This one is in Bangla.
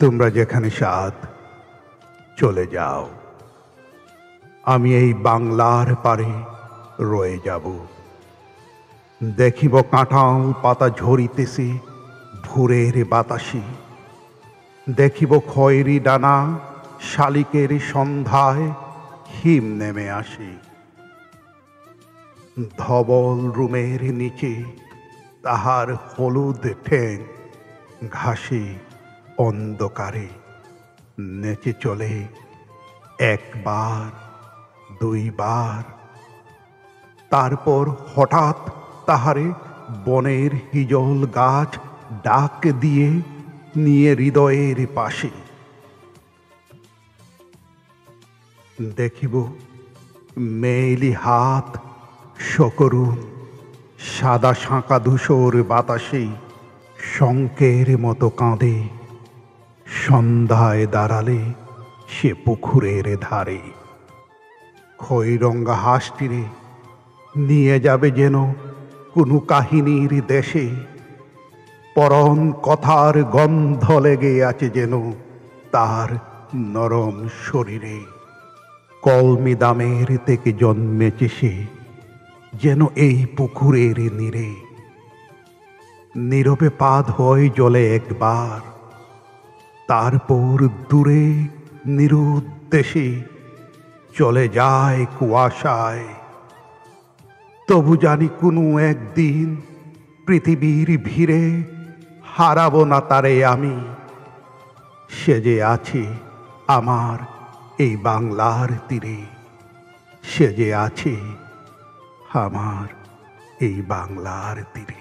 তোমরা যেখানে সাধ চলে যাও, আমি এই বাংলার পারে রয়ে যাব। দেখিব কাঁঠাল পাতা ঝরিতেছে ভোরের বাতাসে, দেখিব খয়েরি ডানা শালিকের সন্ধ্যায় হিম নেমে আসে। ধবল রুমের নিচে তাহার হলুদ ঠ্যাং ঘাসে অন্ধকারে নেচে চলে একবার দুইবার, তারপর হঠাৎ তাহারে বনের হিজল গাছ ডাক দিয়ে নিয়ে হৃদয়ের পাশে। দেখিব মেইলি হাত সকরুণ সাদা শাঁকা ধূসর বাতাসে শঙ্কের মতো কাঁদে। সন্ধ্যায় দাঁড়ালে সে পুকুরের ধারে খৈরঙ্গা হাঁসটিরে নিয়ে যাবে যেন কোনো কাহিনীর দেশে। পরম কথার গন্ধ লেগে আছে যেন তার নরম শরীরে। কলমি দামের থেকে জন্মেছে সে যেন এই পুকুরের নীরে। নীরবে পা ধোয় জলে একবার, তারপর দূরে নিরুদ্দেশে চলে যায় কুয়াশায়। তবু জানি কোনো একদিন পৃথিবীর ভিড়ে হারাবো না তারে আমি। সে যে আছে আমার এই বাংলার তীরে, সে যে আছে আমার এই বাংলার তীরে।